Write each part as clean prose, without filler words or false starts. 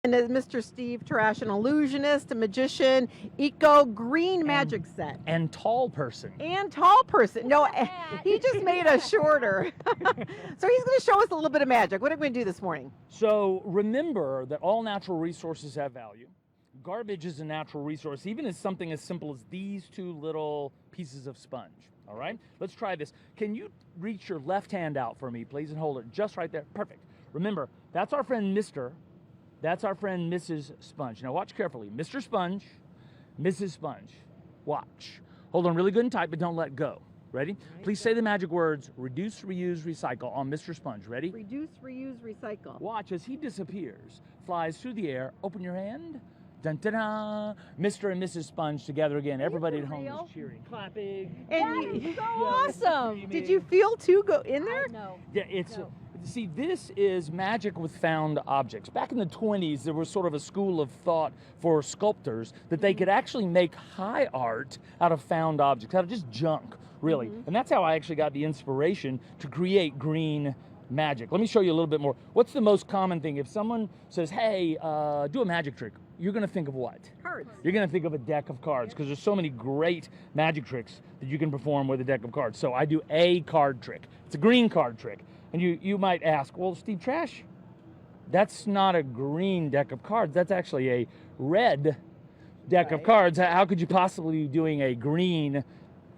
And is Mr. Steve Trash, an illusionist, a magician, eco green magic set. And tall person. And tall person. No, he just made us shorter. So he's going to show us a little bit of magic. What are we going to do this morning? So remember that all natural resources have value. Garbage is a natural resource, even as something as simple as these two little pieces of sponge. All right, let's try this. Can you reach your left hand out for me, please, and hold it just right there? Perfect. Remember, that's our friend Mr. That's our friend Mrs. Sponge. Now watch carefully. Mr. Sponge, Mrs. Sponge. Watch. Hold on really good and tight, but don't let go. Ready? Please say the magic words, reduce, reuse, recycle on Mr. Sponge. Ready? Reduce, reuse, recycle. Watch as he disappears, flies through the air. Open your hand. Dun, dun, dun. Mr. and Mrs. Sponge together again. Everybody at home is cheering, clapping. And That's so awesome. did you feel two go in there? No. Yeah, it's No. see, this is magic with found objects. Back in the 20s, there was sort of a school of thought for sculptors that they could actually make high art out of found objects, out of just junk, really. And that's how I actually got the inspiration to create green magic. Let me show you a little bit more. What's the most common thing? If someone says, hey, do a magic trick, you're going to think of what? Cards. You're going to think of a deck of cards because there's so many great magic tricks that you can perform with a deck of cards. So I do a card trick. It's a green card trick. And you might ask, well, Steve Trash, that's not a green deck of cards. That's actually a red deck of cards. How could you possibly be doing a green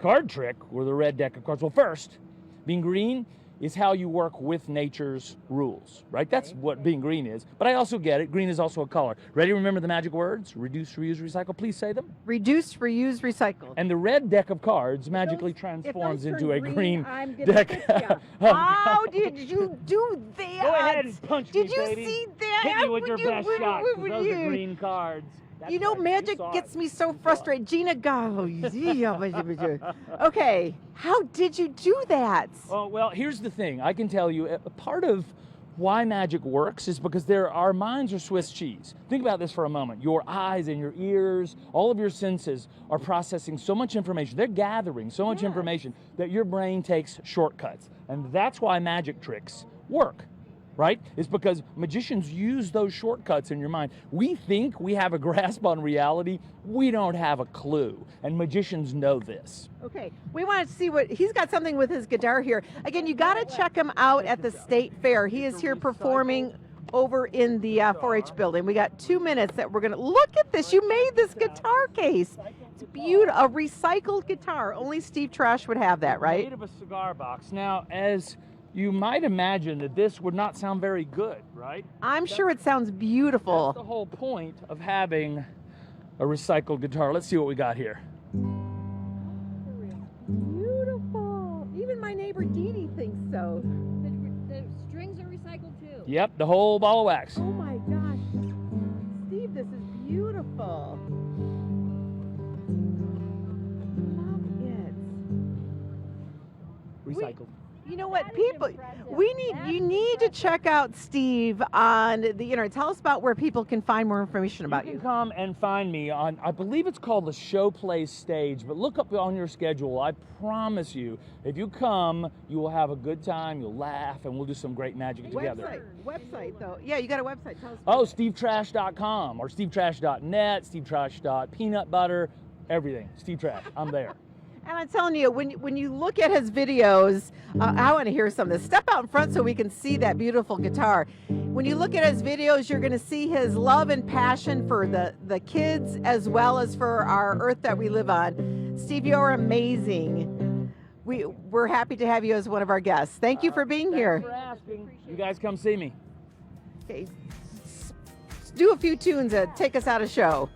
card trick with a red deck of cards? Well, first, being green is how you work with nature's rules, right? That's what being green is. But I also get it. Green is also a color. Ready to remember the magic words? Reduce, reuse, recycle. Please say them. Reduce, reuse, recycle. And the red deck of cards magically transforms into a green deck. How did you do that? Go ahead and punch Did me, you baby. see that? Hit me with your best shot, 'cause those you- are green cards. That's You know, right, magic saw gets it. me so You saw it. frustrated. Gina, go. Okay, how did you do that? Oh, well, here's the thing. I can tell you, a part of why magic works is because our minds are Swiss cheese. Think about this for a moment. Your eyes and your ears, all of your senses are processing so much information. They're gathering so much information that your brain takes shortcuts. And that's why magic tricks work. Right? It's because magicians use those shortcuts in your mind. We think we have a grasp on reality. We don't have a clue. And magicians know this. Okay, we want to see what he's got something with his guitar here. Again, you got to check him out at the state fair. He is here performing over in the 4-H building. We got 2 minutes that we're gonna look at this. You made this guitar case. It's beautiful, a recycled guitar. Only Steve Trash would have that, right? Made of a cigar box. Now, as you might imagine that this would not sound very good, right? I'm sure it sounds beautiful. That's the whole point of having a recycled guitar. Let's see what we got here. Beautiful. Even my neighbor Dee Dee thinks so. The strings are recycled too. Yep, the whole ball of wax. Oh my gosh. Steve, this is beautiful. Love it. Recycled. You know what, people, you need to check out Steve on the internet. Tell us about where people can find more information about You you. can come and find me on, I believe it's called the Show Plays Stage, but look up on your schedule. I promise you, if you come, you will have a good time, you'll laugh, and we'll do some great magic together. Website though. Yeah, you got a website. Tell us. Oh, stevetrash.com or stevetrash.net, stevetrash.peanutbutter, everything. Steve Trash, I'm there. And I'm telling you, when you look at his videos, I want to hear some of this. Step out in front so we can see that beautiful guitar. When you look at his videos, you're going to see his love and passion for the kids as well as for our earth that we live on. Steve, you're amazing. We're happy to have you as one of our guests. Thank you for being here. Thanks for asking. You guys come see me. Okay, do a few tunes to take us out of show.